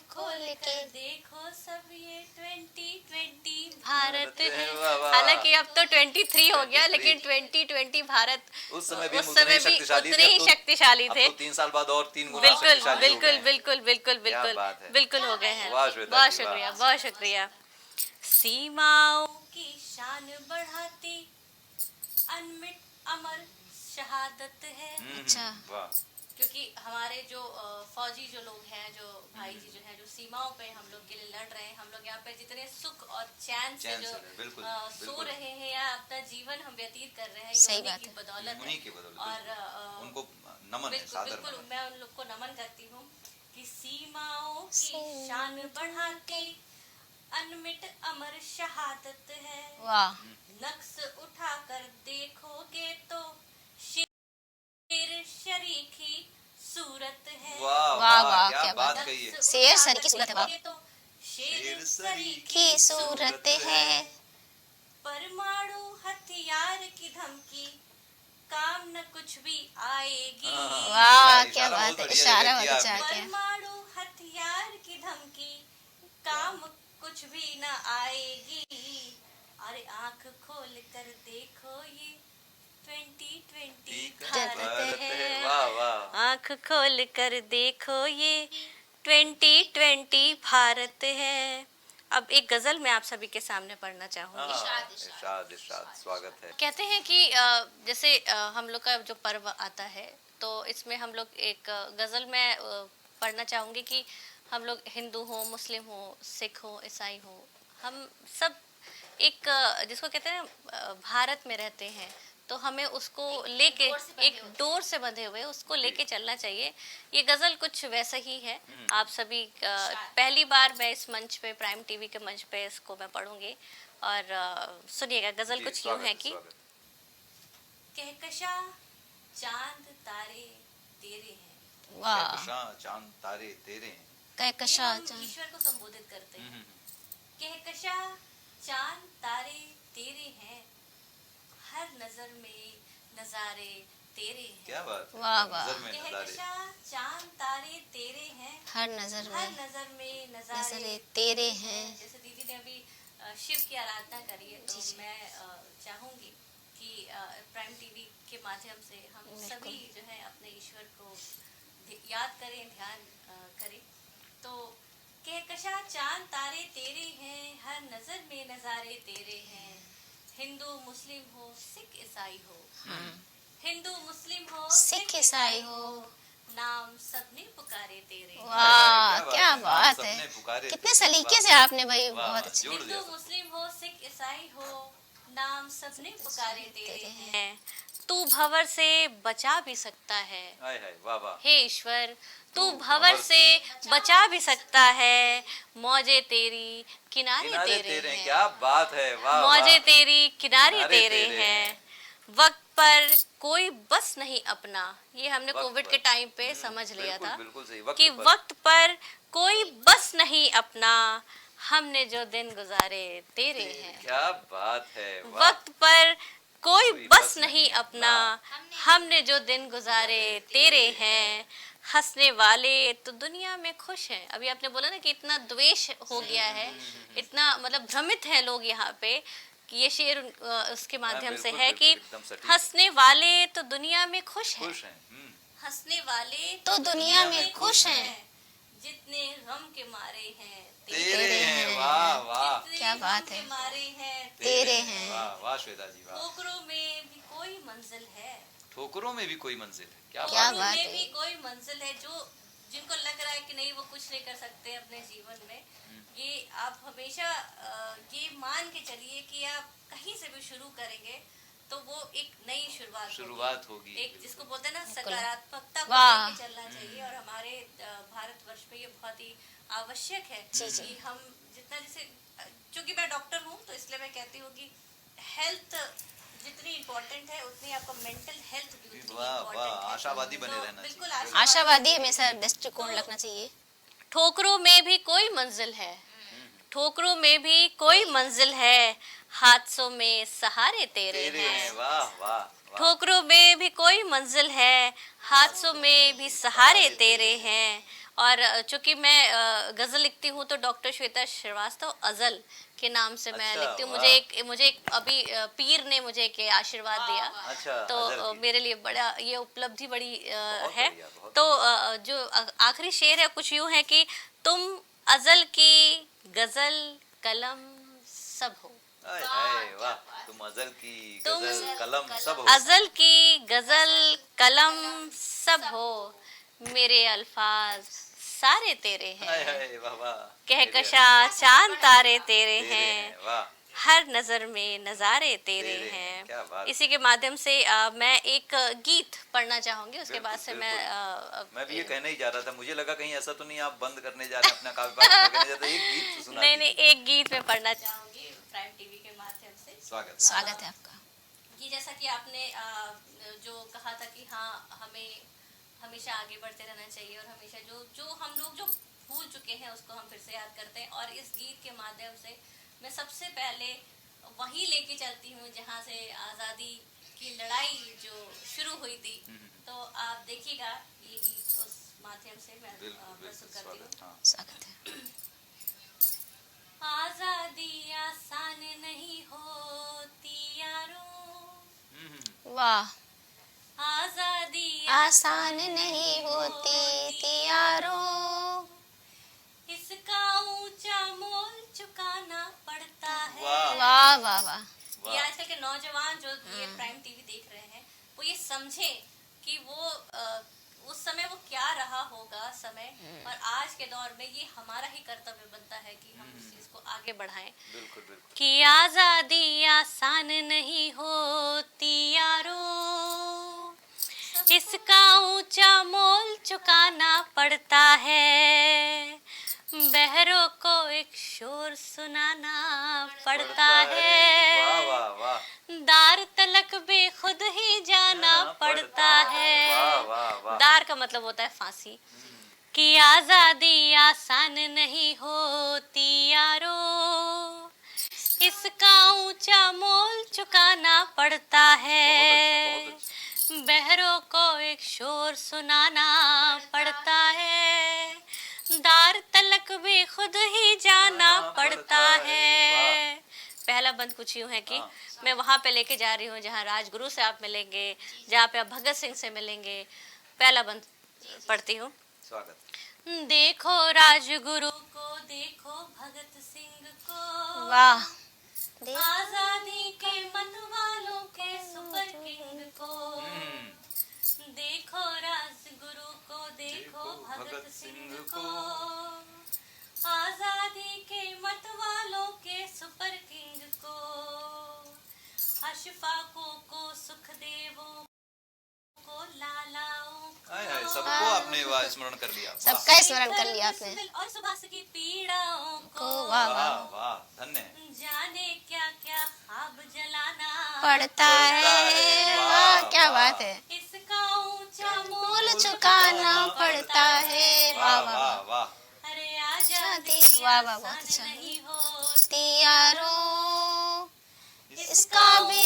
[SPEAKER 3] खोल के देखो सब, ये 2020 भारत है। हालांकि अब तो 23 हो गया, लेकिन 2020 भारत
[SPEAKER 4] उस समय भी
[SPEAKER 3] उतने ही शक्तिशाली थे।
[SPEAKER 4] 3 साल बाद और 3 गुना शक्तिशाली हो गए।
[SPEAKER 3] बिल्कुल हो गए हैं। बहुत शुक्रिया। सीमाओं की शान बढ़ाती अनमिट अमर शहादत है।
[SPEAKER 1] अच्छा,
[SPEAKER 3] क्योंकि हमारे जो फौजी जो लोग हैं, जो भाई जी जो हैं, जो सीमाओं पे हम लोग के लिए लड़ रहे हैं, हम लोग यहाँ पे जितने सुख और चैन से जो सो रहे हैं या अपना जीवन हम व्यतीत कर रहे हैं, ये उन्हीं की बदौलत है।
[SPEAKER 4] और उनको नमन है,
[SPEAKER 3] बिल्कुल
[SPEAKER 4] सादर
[SPEAKER 3] बिल्कुल,
[SPEAKER 4] नमन।
[SPEAKER 3] मैं उन लोग को नमन करती हूँ कि सीमाओं की शान बढ़ाते अनमिट अमर शहादत है।
[SPEAKER 1] वाह
[SPEAKER 3] नक्श उठाकर देखोगे तो शेर शरीकी सूरत है।
[SPEAKER 4] वाह
[SPEAKER 1] वाह,
[SPEAKER 4] वाह,
[SPEAKER 1] वाह,
[SPEAKER 4] क्या
[SPEAKER 1] क्या
[SPEAKER 4] बात
[SPEAKER 1] बात है।
[SPEAKER 4] कही है।
[SPEAKER 1] शेर सर की सूरत है, वाह।
[SPEAKER 3] देखोगे तो शेर
[SPEAKER 4] शेर
[SPEAKER 3] सरी
[SPEAKER 1] की सूरत है।
[SPEAKER 3] परमाणु हथियार की धमकी काम न कुछ भी आएगी।
[SPEAKER 1] वाह क्या
[SPEAKER 4] इशारा
[SPEAKER 1] बात
[SPEAKER 4] बहुत
[SPEAKER 1] है,
[SPEAKER 4] बढ़िया
[SPEAKER 1] इशारा
[SPEAKER 4] जगह
[SPEAKER 1] बहुत
[SPEAKER 4] किया
[SPEAKER 1] अच्छा
[SPEAKER 4] आपने।
[SPEAKER 1] किया।
[SPEAKER 3] परमाणु हथियार की धमकी काम कुछ भी न आएगी। अरे आंख खोल कर देखो ये 2020 भारत है।
[SPEAKER 4] वाह वाह,
[SPEAKER 3] आंख खोल कर देखो ये 2020 भारत है। अब एक गजल मैं आप सभी के सामने पढ़ना चाहूंगी।
[SPEAKER 4] इरशाद इरशाद, स्वागत है।
[SPEAKER 3] कहते हैं कि जैसे हम लोग का जो पर्व आता है तो इसमें हम लोग एक गजल में पढ़ना चाहूंगी कि हम लोग हिंदू हो, मुस्लिम हो, सिख हो, ईसाई हो, हम सब एक जिसको कहते हैं भारत में रहते हैं, तो हमें उसको लेके एक डोर से बंधे हुए उसको लेके चलना चाहिए। ये गजल कुछ वैसा ही है। आप सभी पहली बार मैं इस मंच पे, प्राइम टीवी के मंच पे इसको मैं पढ़ूंगी और सुनिएगा। गजल
[SPEAKER 4] जी,
[SPEAKER 3] कुछ
[SPEAKER 4] स्वागत
[SPEAKER 3] यूं है कि
[SPEAKER 4] स्वागत।
[SPEAKER 3] कहकशा चांद तारे तेरे हैं।
[SPEAKER 1] वाह
[SPEAKER 4] कहकशां चांद तारे तेरे हैं।
[SPEAKER 1] कहकशा
[SPEAKER 3] ये हम
[SPEAKER 1] चांद।
[SPEAKER 3] ईश्वर को संबोधित करते हैं।
[SPEAKER 4] हम्म,
[SPEAKER 3] कहकशा चांद तारे तेरे हैं, हर नजर में नजारे तेरे हैं।
[SPEAKER 4] क्या बात है।
[SPEAKER 1] वाह, वाह।
[SPEAKER 4] नजर में नजारे।
[SPEAKER 3] कहकशा चांद तारे तेरे हैं,
[SPEAKER 1] हर नजर
[SPEAKER 3] हर
[SPEAKER 1] में
[SPEAKER 3] नजर में
[SPEAKER 1] नजरे
[SPEAKER 3] नजारे
[SPEAKER 1] तेरे हैं।
[SPEAKER 3] जैसे दीदी ने अभी शिव की आराधना करी है, तो
[SPEAKER 1] जी, जी।
[SPEAKER 3] मैं चाहूंगी कि प्राइम टीवी के माध्यम से हम
[SPEAKER 1] बिल्कुल।
[SPEAKER 3] सभी जो है अपने ईश्वर को याद करें, ध्यान करें। तो कहकशा चांद तारे तेरे हैं, हर नजर में नजारे तेरे हैं। हिंदू मुस्लिम हो, सिख ईसाई हो, हिंदू मुस्लिम हो,
[SPEAKER 1] सिख ईसाई हो,
[SPEAKER 3] नाम सबने पुकारे तेरे हैं।
[SPEAKER 1] वाह क्या
[SPEAKER 4] है।
[SPEAKER 1] बात
[SPEAKER 4] सबने
[SPEAKER 1] है।
[SPEAKER 4] पुकारे
[SPEAKER 1] कितने
[SPEAKER 4] थे।
[SPEAKER 1] सलीके
[SPEAKER 4] वाह।
[SPEAKER 1] से आपने भाई
[SPEAKER 4] वाह,
[SPEAKER 1] बहुत
[SPEAKER 4] वाह,
[SPEAKER 1] अच्छे।
[SPEAKER 4] जोड़ दिया
[SPEAKER 3] हिंदू
[SPEAKER 4] सब।
[SPEAKER 3] मुस्लिम हो, सिख ईसाई हो, नाम सबने पुकारे तेरे हैं। तू भंवर से बचा भी सकता है,
[SPEAKER 4] हाय हाय, वाह वाह।
[SPEAKER 3] हे ईश्वर तू
[SPEAKER 4] तू
[SPEAKER 3] भंवर से बचा भी सकता है। मौजे तेरी किनारे
[SPEAKER 4] किनारे
[SPEAKER 3] तेरे
[SPEAKER 4] तेरे हैं,
[SPEAKER 3] हैं।
[SPEAKER 4] क्या बात है। वाह
[SPEAKER 3] मौजे
[SPEAKER 4] वाह।
[SPEAKER 3] तेरी किनारे
[SPEAKER 4] किनारे
[SPEAKER 3] तेरे
[SPEAKER 4] तेरे
[SPEAKER 3] हैं। वक्त पर कोई बस नहीं अपना, ये हमने
[SPEAKER 4] वक्त
[SPEAKER 3] कोविड
[SPEAKER 4] पर।
[SPEAKER 3] के टाइम पे समझ लिया
[SPEAKER 4] बिल्कुल,
[SPEAKER 3] था
[SPEAKER 4] बिल्कुल सही। वक्त
[SPEAKER 3] कि
[SPEAKER 4] पर।
[SPEAKER 3] वक्त पर कोई बस नहीं अपना, हमने जो दिन गुजारे तेरे हैं।
[SPEAKER 4] क्या बात है। वाह।
[SPEAKER 3] वक्त पर कोई
[SPEAKER 4] कोई
[SPEAKER 3] बस नहीं अपना, हमने जो दिन गुजारे तेरे हैं। हंसने वाले तो दुनिया में खुश हैं। अभी आपने बोला ना कि इतना द्वेष हो गया है, इतना मतलब भ्रमित है लोग यहाँ पे, कि ये शेर उसके माध्यम से
[SPEAKER 4] बिल्कुल,
[SPEAKER 3] है कि
[SPEAKER 4] बिल्कुल, एकदम सटीक।
[SPEAKER 3] हंसने वाले तो दुनिया में खुश हैं,
[SPEAKER 4] खुश हैं।
[SPEAKER 3] हंसने वाले
[SPEAKER 1] तो दुनिया में खुश हैं,
[SPEAKER 3] जितने गम के मारे हैं
[SPEAKER 4] तेरे हैं। वाह वाह।
[SPEAKER 3] जितने
[SPEAKER 1] क्या
[SPEAKER 3] गम
[SPEAKER 1] बात
[SPEAKER 3] के
[SPEAKER 1] है।
[SPEAKER 3] मारे हैं
[SPEAKER 1] तेरे हैं।
[SPEAKER 4] वाह वाह श्वेता जी, वाह।
[SPEAKER 3] ठोकरों में भी कोई मंजिल है।
[SPEAKER 4] ठोकरों में भी कोई मंजिल है। क्या
[SPEAKER 1] क्या
[SPEAKER 4] बात है।
[SPEAKER 1] बात
[SPEAKER 3] में
[SPEAKER 1] है।
[SPEAKER 3] भी कोई मंजिल है। जो जिनको लग रहा है कि नहीं वो कुछ नहीं कर सकते अपने जीवन में, ये आप हमेशा ये मान के चलिए कि आप कहीं से भी शुरू करेंगे तो वो एक नई शुरुआत
[SPEAKER 4] होगी।
[SPEAKER 3] एक जिसको बोलते हैं ना सकारात्मकता को
[SPEAKER 1] वाह।
[SPEAKER 3] लेके चलना चाहिए। और हमारे भारतवर्ष में ये बहुत ही आवश्यक है
[SPEAKER 1] जी, जी।
[SPEAKER 3] कि हम जितना, जैसे चूंकि मैं डॉक्टर हूँ तो इसलिए मैं कहती हूँ कि हेल्थ जितनी इम्पोर्टेंट है उतनी आपका मेंटल हेल्थ भी उतनी
[SPEAKER 4] वाह
[SPEAKER 3] इम्पोर्टेंट
[SPEAKER 4] वाह,
[SPEAKER 3] है।
[SPEAKER 4] आशावादी बने
[SPEAKER 3] तो
[SPEAKER 4] रहना
[SPEAKER 3] बिल्कुल
[SPEAKER 4] चाहिए।
[SPEAKER 1] आशावादी हमेशा दृष्टिकोण रखना चाहिए।
[SPEAKER 3] ठोकरों में भी कोई मंजिल है, ठोकरों में भी कोई मंजिल है, हादसों में सहारे तेरे
[SPEAKER 4] तेरे
[SPEAKER 3] हैं।
[SPEAKER 4] हैं। वाह वाह वाह।
[SPEAKER 3] ठोकरों में भी कोई मंजिल है, हादसों में भी सहारे तेरे हैं। और चूंकि मैं गजल लिखती हूँ तो डॉक्टर श्वेता श्रीवास्तव अजल के नाम से मैं
[SPEAKER 4] अच्छा,
[SPEAKER 3] लिखती हूँ।
[SPEAKER 4] वाह।
[SPEAKER 3] मुझे एक अभी पीर ने मुझे एक आशीर्वाद दिया,
[SPEAKER 4] अच्छा,
[SPEAKER 3] तो
[SPEAKER 4] अजल की।
[SPEAKER 3] मेरे लिए बड़ा ये उपलब्धि बड़ी
[SPEAKER 4] बहुत
[SPEAKER 3] है।
[SPEAKER 4] बढ़िया, बहुत
[SPEAKER 3] तो जो आखिरी शेर है कुछ यूं है कि तुम अजल की गजल कलम सब हो।
[SPEAKER 4] हाय हाय, वाह। तुम अजल की
[SPEAKER 3] तुम
[SPEAKER 4] गजल कलम सब हो।
[SPEAKER 3] अजल की गजल कलम सब हो, मेरे अल्फाज सारे तेरे
[SPEAKER 4] हाय
[SPEAKER 3] हैं।
[SPEAKER 4] हाय, वाह वाह।
[SPEAKER 3] कहकशा चांद तारे तेरे
[SPEAKER 4] तेरे
[SPEAKER 3] हैं,
[SPEAKER 4] हैं। वाह।
[SPEAKER 3] हर नजर में नजारे तेरे
[SPEAKER 4] तेरे हैं, क्या
[SPEAKER 3] हैं।
[SPEAKER 4] बात।
[SPEAKER 3] इसी के माध्यम से मैं एक गीत पढ़ना चाहूंगी, उसके बाद से मैं
[SPEAKER 4] मैं भी ये कहने ही जा रहा था, मुझे लगा कहीं ऐसा तो नहीं आप बंद करने जा रहे हैं अपना काव्य पाठ में कहने जाते, एक गीत तो सुना
[SPEAKER 3] नहीं नहीं,
[SPEAKER 4] दीजिए।
[SPEAKER 3] एक गीत मैं पढ़ना चाहूंगी प्राइम टीवी के माध्यम से।
[SPEAKER 1] स्वागत है आपका।
[SPEAKER 3] कि जैसा कि आपने जो कहा था कि हाँ, हमें हमेशा आगे बढ़ते रहना चाहिए और हमेशा जो जो हम लोग जो भूल चुके हैं उसको हम फिर से याद करते हैं। और इस गीत के माध्यम से मैं सबसे पहले वहीं लेके चलती हूँ जहाँ से आज़ादी की लड़ाई जो शुरू हुई थी। तो आप देखिएगा ये गीत उस माध्यम से मैं प्रस्तुत करती हूँ।
[SPEAKER 1] स्वागत है।
[SPEAKER 3] आज़ादी आसान नहीं होती यारो,
[SPEAKER 1] वाह।
[SPEAKER 3] आज़ादी
[SPEAKER 1] आसान नहीं होती यारो,
[SPEAKER 3] इसका ऊंचा मोल चुकाना पड़ता है।
[SPEAKER 1] वाह वाह वाह।
[SPEAKER 3] ये आजकल के नौजवान जो ये प्राइम टीवी देख रहे हैं वो ये समझे कि वो उस समय वो क्या रहा होगा समय, और आज के दौर में ये हमारा ही कर्तव्य बनता है कि हम इस चीज को आगे बढ़ाएं।
[SPEAKER 4] बिल्कुल बिल्कुल।
[SPEAKER 3] कि आजादी आसान नहीं होती यारो, इसका ऊंचा मोल चुकाना पड़ता है। बहरों को एक शोर सुनाना पड़ता है।
[SPEAKER 4] वाह वाह वाह।
[SPEAKER 3] दार तलक भी खुद ही जाना पड़ता है।
[SPEAKER 4] वाह वाह वाह।
[SPEAKER 3] दार का मतलब होता है फांसी। कि आजादी आसान नहीं होती यारो, इसका ऊंचा मोल चुकाना पड़ता है।
[SPEAKER 4] बहुत अच्छा।
[SPEAKER 3] बहरों को एक शोर सुनाना पड़ता है। दार तलक भी खुद ही जाना पड़ता है। पहला बंद कुछ यूं है कि मैं वहां पे लेके जा रही हूँ जहाँ राजगुरु से आप मिलेंगे, जहाँ पे आप भगत सिंह से मिलेंगे। पहला बंद पढ़ती हूँ।
[SPEAKER 4] स्वागत।
[SPEAKER 3] देखो राजगुरु को, देखो भगत सिंह को,
[SPEAKER 1] वाह।
[SPEAKER 3] आजादी के मत वालों के सुपर किंग को। देखो राजगुरु को, देखो भगत सिंह को, आजादी के मत वालों के सुपर किंग को। अशफाकों को, सुखदेवों को, लालाओं
[SPEAKER 4] हाय हाय, सबको आपने स्मरण कर लिया।
[SPEAKER 1] सबका स्मरण कर लिया आपने।
[SPEAKER 3] और सुभाष की पीड़ाओं को।
[SPEAKER 1] वाह
[SPEAKER 4] वाह
[SPEAKER 1] वाह।
[SPEAKER 4] वाह, धन्य।
[SPEAKER 3] जाने क्या क्या ख्वाब जलाना
[SPEAKER 1] पड़ता है। वाह क्या बात है।
[SPEAKER 3] इसका ऊंचा
[SPEAKER 1] मोल चुकाना पड़ता है। वाह वाह
[SPEAKER 4] वाह
[SPEAKER 1] वाह।
[SPEAKER 4] वाह।
[SPEAKER 3] अरे आजादी
[SPEAKER 1] वाह वाह, बहुत
[SPEAKER 3] आसान
[SPEAKER 1] अच्छा।
[SPEAKER 3] नहीं होती
[SPEAKER 1] यारो, इसका भी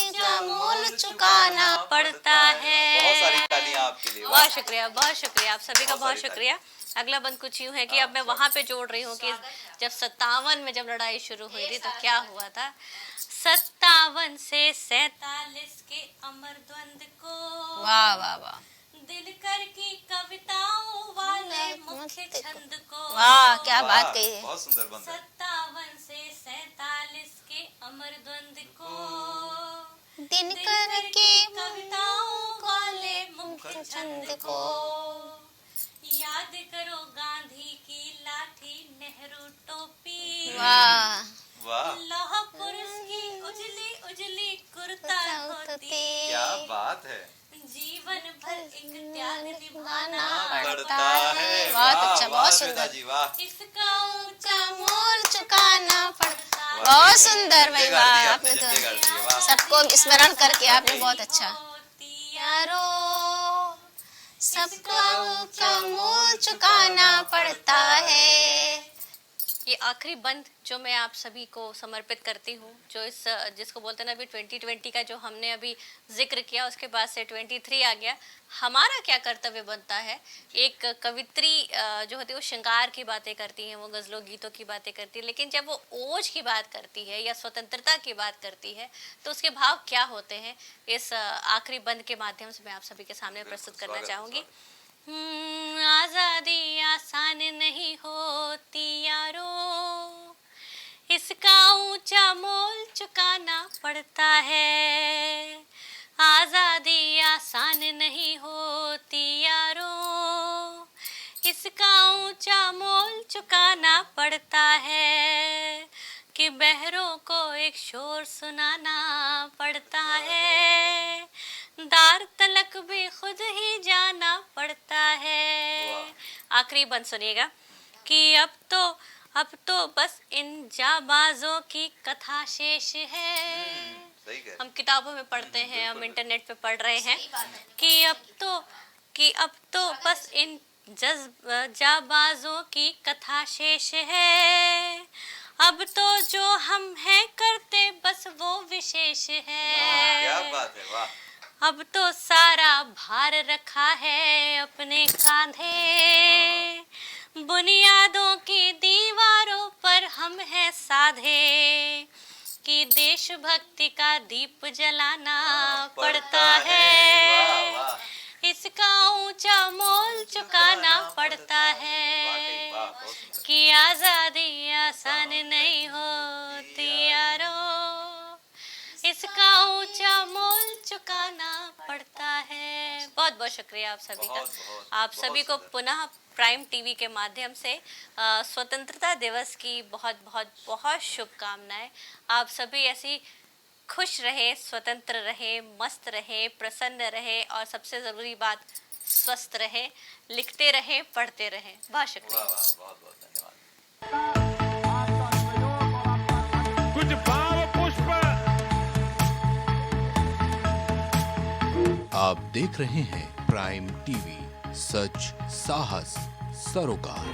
[SPEAKER 1] मोल चुकाना
[SPEAKER 3] पड़ता है।
[SPEAKER 4] बहुत सारी तालियां आपके लिए।
[SPEAKER 3] बहुत शुक्रिया, बहुत शुक्रिया, आप सभी का
[SPEAKER 4] बहुत
[SPEAKER 3] बहुत
[SPEAKER 4] सारी
[SPEAKER 3] शुक्रिया। अगला बंद कुछ यूं है कि अब मैं वहां पे जोड़ रही हूँ कि जब 57 में जब लड़ाई शुरू हुई थी तो क्या हुआ था। 57 से 47 के अमर द्वंद को।
[SPEAKER 1] वाह वाह वाह।
[SPEAKER 3] दिनकर की कविताओं वाले मुख्य छंद को।
[SPEAKER 1] वाह क्या बात कही है।
[SPEAKER 4] बहुत सुंदर बंद है।
[SPEAKER 3] 57 से 47 के अमर द्वंद को।
[SPEAKER 1] दिनकर की
[SPEAKER 3] कविताओं वाले मुख्य छंद को। याद करो गांधी की लाठी, नेहरू टोपी।
[SPEAKER 1] वाह।
[SPEAKER 4] वाह
[SPEAKER 3] लौह पुरुष की उजली उजली कुर्ता धोती।
[SPEAKER 4] क्या बात है।
[SPEAKER 3] जीवन भर एक त्याग निभाना
[SPEAKER 1] पड़ता है।
[SPEAKER 4] वाह,
[SPEAKER 1] बहुत अच्छा,
[SPEAKER 4] वाह,
[SPEAKER 1] बहुत
[SPEAKER 4] श्वेता
[SPEAKER 1] सुंदर।
[SPEAKER 4] जी वाह।
[SPEAKER 3] इसका ऊंचा
[SPEAKER 1] मोल चुकाना पड़ता है।
[SPEAKER 4] वाह,
[SPEAKER 1] बहुत सुंदर भाई,
[SPEAKER 4] झंडे गाड़ दिए
[SPEAKER 1] वाह।
[SPEAKER 4] आपने,
[SPEAKER 1] आपने
[SPEAKER 4] झंडे गाड़ दिए, वाह।
[SPEAKER 1] तो सबको स्मरण करके आपने बहुत अच्छा। यारो, सबको का मोल चुकाना पड़ता है।
[SPEAKER 3] ये आखिरी बंद जो मैं आप सभी को समर्पित करती हूँ, जो इस जिसको बोलते हैं ना अभी 2020 का जो हमने अभी जिक्र किया, उसके बाद से 23 आ गया। हमारा क्या कर्तव्य बनता है। एक कवित्री जो होती है वो श्रृंगार की बातें करती हैं, वो गज़लों गीतों की बातें करती है, लेकिन जब वो ओज की बात करती है या स्वतंत्रता की बात करती है तो उसके भाव क्या होते हैं, इस आखिरी बंद के माध्यम से मैं आप सभी के सामने प्रस्तुत करना चाहूँगी। आजादी आसान नहीं होती यारो, इसका ऊंचा मोल चुकाना पड़ता है। आजादी आसान नहीं होती यारो, इसका ऊंचा मोल चुकाना पड़ता है। कि बहरों को एक शोर सुनाना पड़ता है, दार तलक भी खुद ही जाना पड़ता है। आखिरी बंद सुनिएगा कि अब तो बस इन जाबाजों की कथा शेष है। हम किताबों में पढ़ते हैं, हम इंटरनेट पे पढ़ रहे हैं कि अब तो बस इन जाबाजों की कथा शेष है, अब तो जो हम हैं करते बस वो विशेष है।
[SPEAKER 4] क्या बात है, वाह।
[SPEAKER 3] अब तो सारा भार रखा है अपने कांधे, बुनियादों की दीवारों पर हम हैं साधे, कि देशभक्ति का दीप जलाना पड़ता है,
[SPEAKER 4] वाह, वाह।
[SPEAKER 3] इसका ऊंचा मोल चुकाना पड़ता है, कि आजादी आसान नहीं होती यारो, इसका ऊंचा मोल चुकाना पड़ता है। बहुत बहुत शुक्रिया आप सभी का। आप सभी को पुनः प्राइम टीवी के माध्यम से स्वतंत्रता दिवस की बहुत बहुत बहुत शुभकामनाएं। आप सभी ऐसी खुश रहे, स्वतंत्र रहे, मस्त रहे, प्रसन्न रहे और सबसे ज़रूरी बात स्वस्थ रहे, लिखते रहे, पढ़ते रहे। बहुत शुक्रिया।
[SPEAKER 4] बहुत बहुत धन्यवाद।
[SPEAKER 5] कुछ भाव पुष्प।
[SPEAKER 2] आप देख रहे हैं प्राइम टीवी, सच साहस सरोकार।